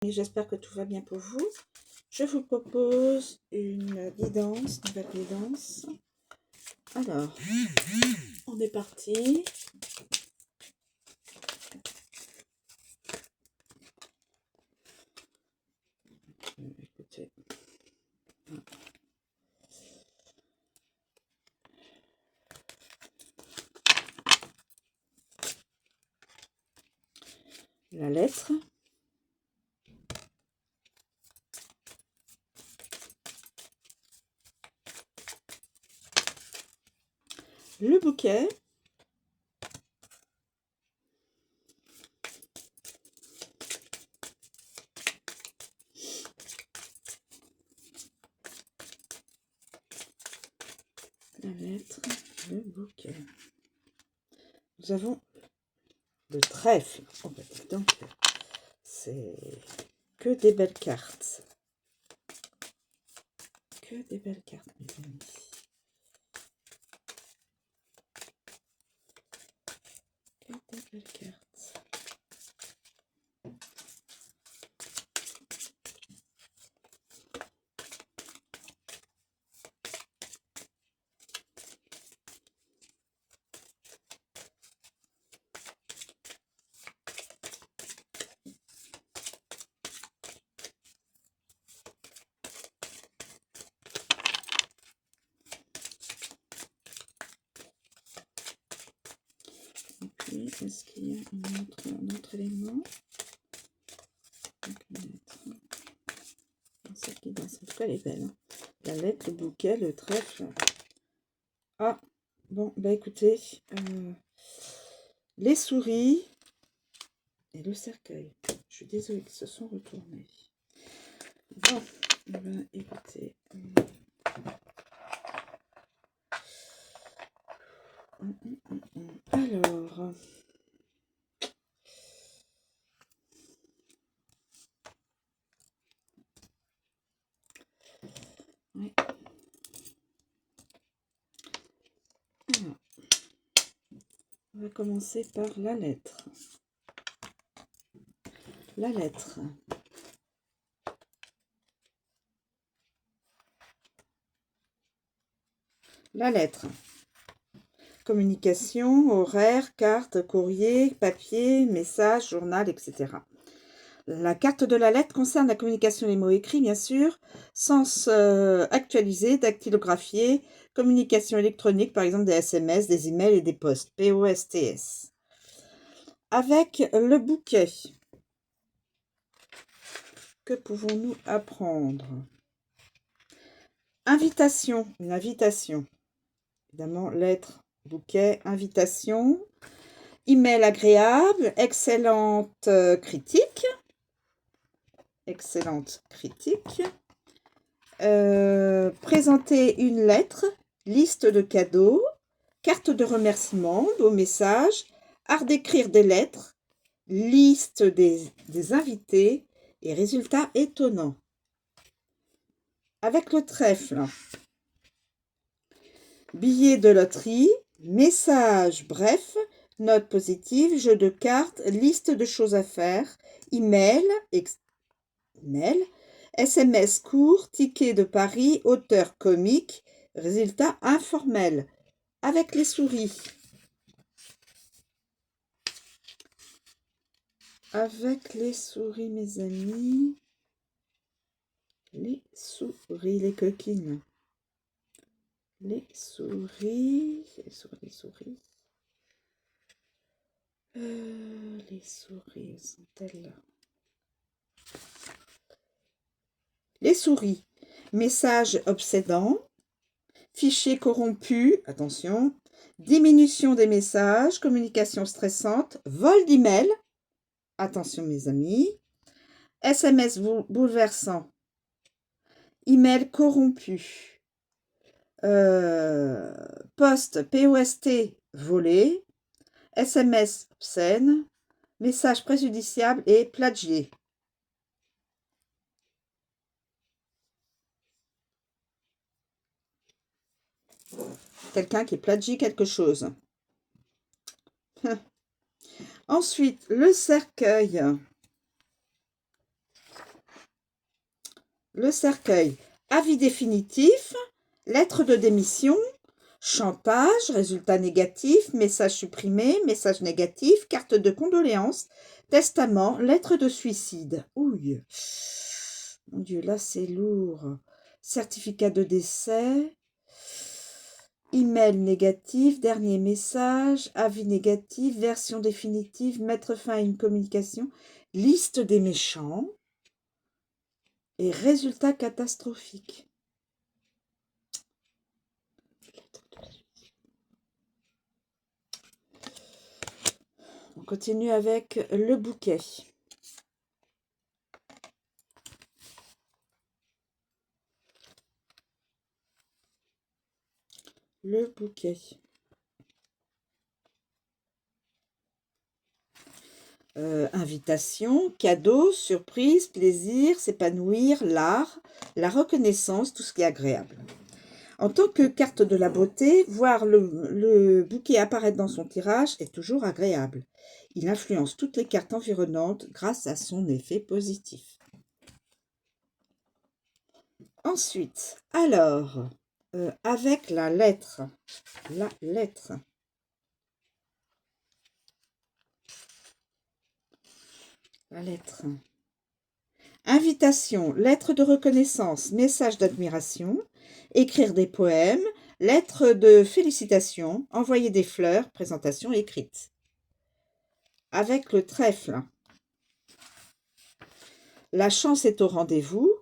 Et j'espère que tout va bien pour vous. Je vous propose une guidance, nouvelle guidance. Alors, on est parti. Écoutez. La lettre. Le bouquet. La lettre, le bouquet. Nous avons le trèfle. Oh, bah, donc, c'est que des belles cartes. Que des belles cartes, mes amis. Que des belles cartes. Et puis, est-ce qu'il y a un autre élément? Celle qui danse, en tout cas, elle est belle. Hein. La lettre, le bouquet, le trèfle. Ah, bon, bah écoutez, les souris et le cercueil. Je suis désolée qu'ils se sont retournés. Bon, ben écoutez. Alors, ouais. Alors, on va commencer par la lettre. La lettre. La lettre. Communication, horaire, carte, courrier, papier, message, journal, etc. La carte de la lettre concerne la communication des mots écrits, bien sûr, sens actualisé, dactylographié, communication électronique, par exemple des SMS, des emails et des posts, POSTS. Avec le bouquet, que pouvons-nous apprendre? Invitation, une invitation. Évidemment, lettre, bouquet, invitation. Email agréable, excellente critique. Excellente critique. Présenter une lettre, liste de cadeaux, carte de remerciement, beau message, art d'écrire des lettres, liste des invités et résultats étonnants. Avec le trèfle, billet de loterie, message bref, note positive, jeu de cartes, liste de choses à faire, email, SMS court, ticket de Paris, auteur comique, résultat informel. Avec les souris. Avec les souris, mes amis. Les souris, les coquines. Les souris. Les souris, les souris. Les souris, où sont-elles là? Les souris. Message obsédant. Fichier corrompu. Attention. Diminution des messages. Communication stressante. Vol d'email. Attention mes amis. SMS bouleversant. Email corrompu. Post POST volé. SMS obscène. Message préjudiciable et plagié. Quelqu'un qui plagie quelque chose. Ensuite, le cercueil. Le cercueil, avis définitif, lettre de démission, chantage, résultat négatif, message supprimé, message négatif, carte de condoléances, testament, lettre de suicide. Ouille. Mon Dieu, là c'est lourd. Certificat de décès, email négatif, dernier message, avis négatif, version définitive, mettre fin à une communication, liste des méchants et résultat catastrophique. On continue avec le bouquet. Le bouquet. Invitation, cadeau, surprise, plaisir, s'épanouir, l'art, la reconnaissance, tout ce qui est agréable. En tant que carte de la beauté, voir le bouquet apparaître dans son tirage est toujours agréable. Il influence toutes les cartes environnantes grâce à son effet positif. Ensuite, alors, avec la lettre. Invitation, lettre de reconnaissance, message d'admiration, écrire des poèmes, lettre de félicitations, envoyer des fleurs, présentation écrite. Avec le trèfle, la chance est au rendez-vous,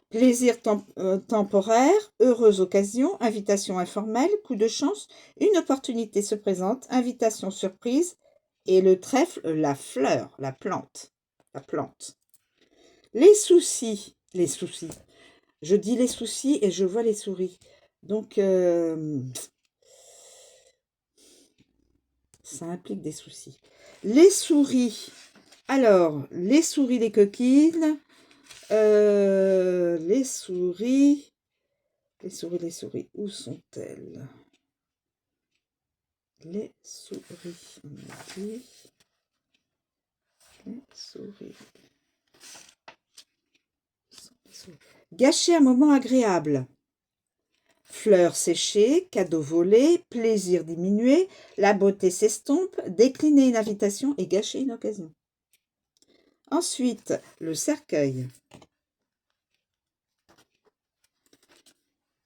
plaisir temporaire, heureuse occasion, invitation informelle, coup de chance, une opportunité se présente, invitation surprise, et le trèfle, la fleur, la plante. Les soucis. Je dis les soucis et je vois les souris. Donc, ça implique des soucis. Les souris. Alors, les souris des coquines. Les souris. Les souris. Où sont-elles? Les souris. On a dit. Les souris. Gâcher un moment agréable. Fleurs séchées, cadeaux volés, plaisir diminué, la beauté s'estompe, décliner une invitation et gâcher une occasion. Ensuite, le cercueil.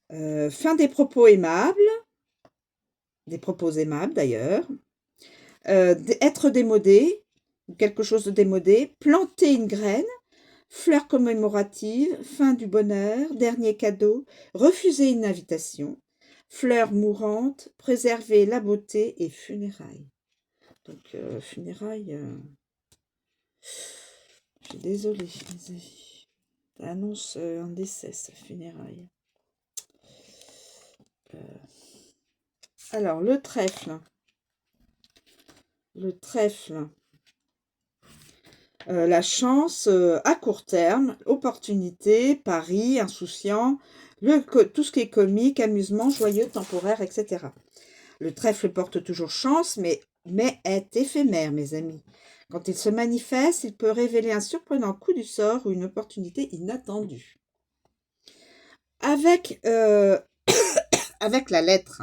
Fin des propos aimables, d'ailleurs. Être démodé, quelque chose de démodé, planter une graine, fleur commémorative, fin du bonheur, dernier cadeau, refuser une invitation, fleur mourante, préserver la beauté et funérailles. Donc, funérailles, je suis désolée, les amis. Annonce un décès, funérailles. Alors, le trèfle. La chance à court terme, opportunité, pari, insouciant, tout ce qui est comique, amusement, joyeux, temporaire, etc. Le trèfle porte toujours chance, mais est éphémère, mes amis. Quand il se manifeste, il peut révéler un surprenant coup du sort ou une opportunité inattendue. Avec la lettre.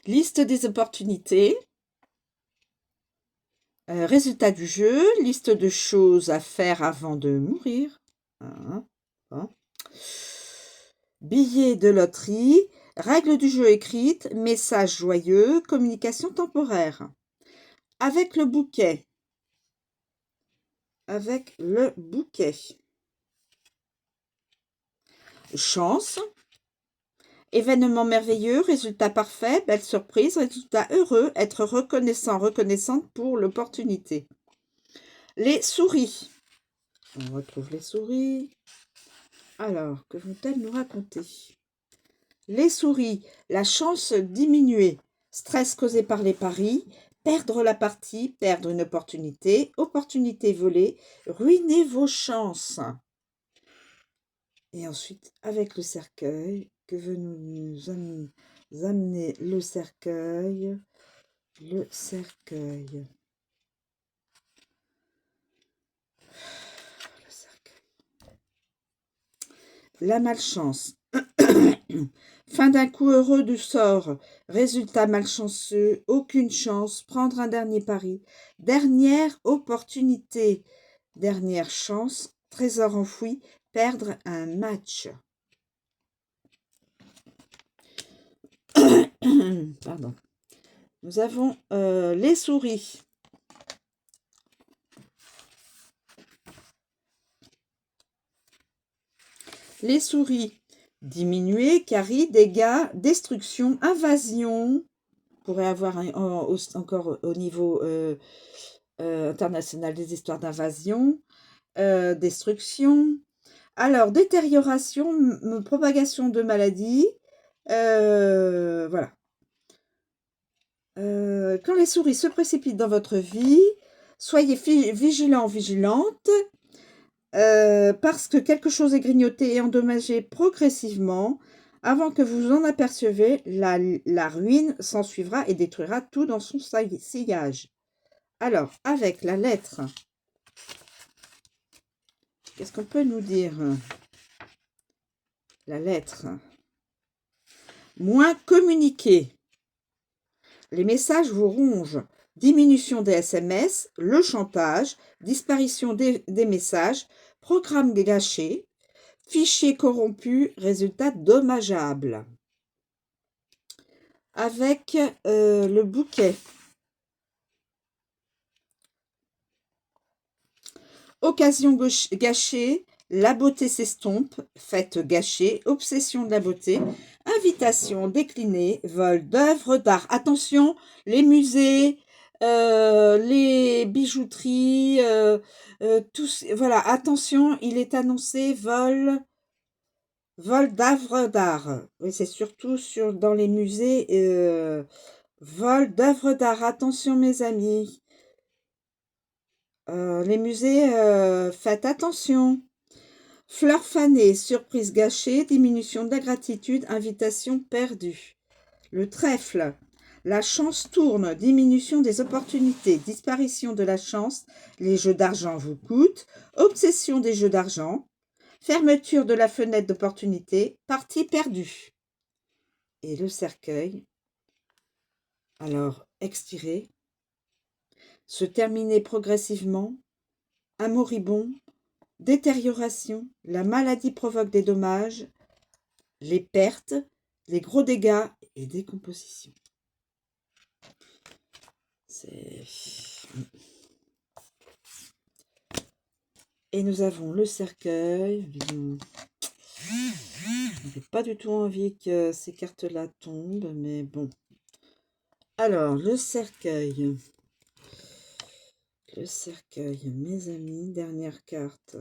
Liste des opportunités. Résultat du jeu, liste de choses à faire avant de mourir. Bon. Billet de loterie, règles du jeu écrites, message joyeux, communication temporaire. Avec le bouquet. Chance. Événement merveilleux, résultat parfait, belle surprise, résultat heureux, être reconnaissant, reconnaissante pour l'opportunité. Les souris. On retrouve les souris. Alors, que vont-elles nous raconter? Les souris, la chance diminuée, stress causé par les paris, perdre la partie, perdre une opportunité, opportunité volée, ruiner vos chances. Et ensuite, avec le cercueil, que veut nous amener le cercueil? Le cercueil. Le cercueil. La malchance. Fin d'un coup heureux du sort. Résultat malchanceux. Aucune chance. Prendre un dernier pari. Dernière opportunité. Dernière chance. Trésor enfoui. Perdre un match. Pardon. Nous avons les souris. Les souris. Diminuer, carie, dégâts, destruction, invasion. On pourrait avoir encore au niveau international des histoires d'invasion, destruction. Alors, détérioration, propagation de maladies. Voilà. Quand les souris se précipitent dans votre vie, soyez vigilants, vigilantes, parce que quelque chose est grignoté et endommagé progressivement. Avant que vous en apercevez, la ruine s'ensuivra et détruira tout dans son sillage. Alors, avec la lettre, qu'est-ce qu'on peut nous dire? La lettre. Moins communiquer. Les messages vous rongent. Diminution des SMS, le chantage, disparition des messages, programme gâché, fichier corrompu, résultat dommageable. Avec le bouquet. Occasion gâchée, la beauté s'estompe, fête gâchée, obsession de la beauté, invitation déclinée, vol d'œuvres d'art. Attention, les musées, les bijouteries, tous, voilà, attention, il est annoncé vol d'œuvres d'art. Oui, c'est surtout dans les musées, vol d'œuvres d'art. Attention, mes amis. Les musées, faites attention. Fleurs fanées, surprise gâchée, diminution de la gratitude, invitation perdue. Le trèfle. La chance tourne, diminution des opportunités, disparition de la chance, les jeux d'argent vous coûtent, obsession des jeux d'argent, fermeture de la fenêtre d'opportunité, partie perdue. Et le cercueil. Alors, expirer, se terminer progressivement, un moribond, détérioration, la maladie provoque des dommages, les pertes, les gros dégâts et décomposition. Et nous avons le cercueil. On n'avait pas du tout envie que ces cartes-là tombent, mais bon. Alors, le cercueil. Le cercueil, mes amis, dernière carte.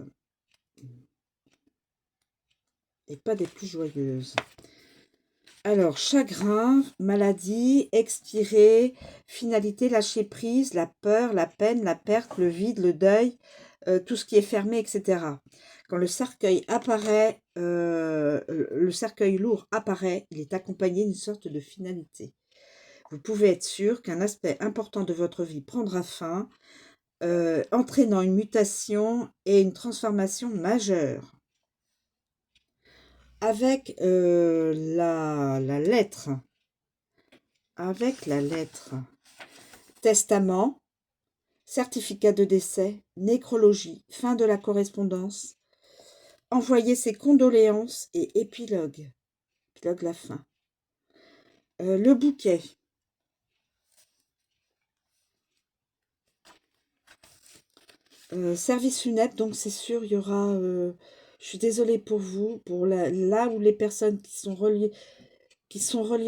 Et pas des plus joyeuses. Alors, chagrin, maladie, expirer, finalité, lâcher prise, la peur, la peine, la perte, le vide, le deuil, tout ce qui est fermé, etc. Quand le cercueil apparaît, le cercueil lourd apparaît, il est accompagné d'une sorte de finalité. Vous pouvez être sûr qu'un aspect important de votre vie prendra fin, entraînant une mutation et une transformation majeure. Avec la lettre. Avec la lettre. Testament, certificat de décès, nécrologie, fin de la correspondance, envoyer ses condoléances et épilogue. Épilogue, la fin. Le bouquet. Service funèbre, donc c'est sûr, il y aura... je suis désolée pour vous, pour là où les personnes qui sont reliées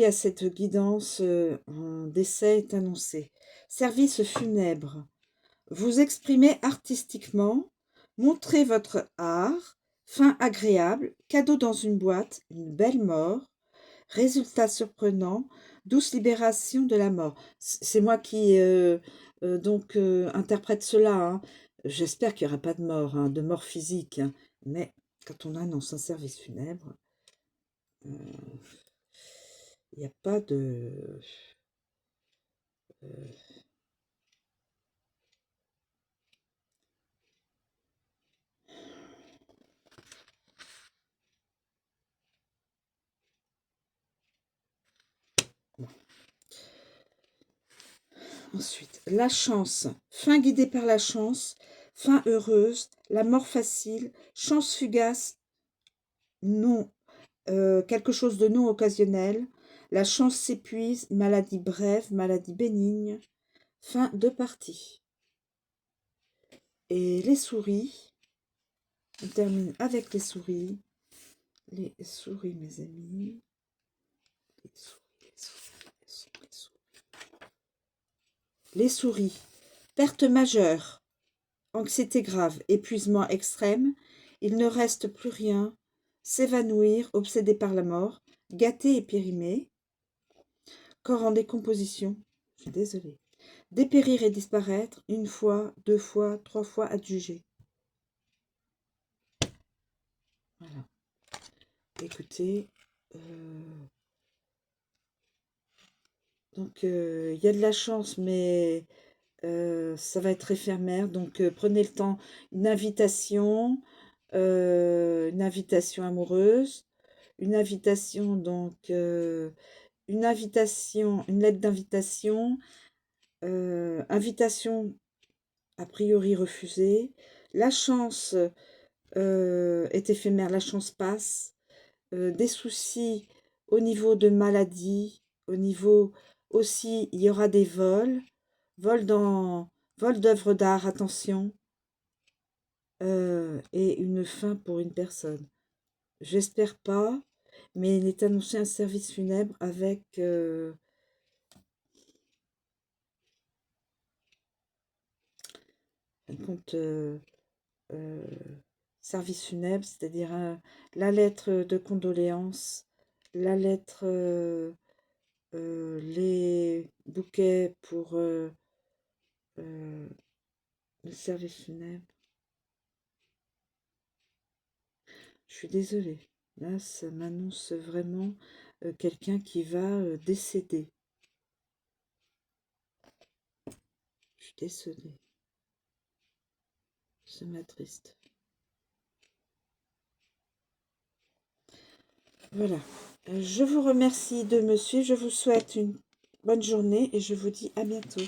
à cette guidance, un décès est annoncé. Service funèbre. Vous exprimez artistiquement, montrez votre art, fin agréable, cadeau dans une boîte, une belle mort, résultat surprenant, douce libération de la mort. C'est moi qui interprète cela, hein. J'espère qu'il n'y aura pas de mort, hein, de mort physique, hein. Mais quand on annonce un service funèbre, il n'y a pas de... Ensuite, la chance. Fin guidée par la chance, fin heureuse, la mort facile, chance fugace, non, quelque chose de non occasionnel. La chance s'épuise, maladie brève, maladie bénigne, fin de partie. Et les souris, on termine avec les souris. Les souris, mes amis. Les souris, les souris, les souris, les souris. Les souris. Perte majeure, anxiété grave, épuisement extrême, il ne reste plus rien, s'évanouir, obsédé par la mort, gâté et périmé, corps en décomposition, je suis désolée, dépérir et disparaître, une fois, 2 fois, 3 fois adjugé. Voilà. Écoutez, donc il y a de la chance, mais ça va être éphémère, donc prenez le temps. Une invitation amoureuse, une invitation, donc une invitation, une lettre d'invitation, invitation a priori refusée. La chance est éphémère, la chance passe. Des soucis au niveau de maladie, au niveau aussi, il y aura des vols, vols d'œuvres d'art, attention, et une fin pour une personne. J'espère pas, mais il est annoncé un service funèbre avec un compte service funèbre, c'est-à-dire la lettre de condoléances, la lettre, les bouquets pour le service funèbre. Je suis désolée. Là, ça m'annonce vraiment quelqu'un qui va décéder. Je suis désolée. Ça m'attriste. Voilà. Je vous remercie de me suivre. Je vous souhaite une bonne journée et je vous dis à bientôt.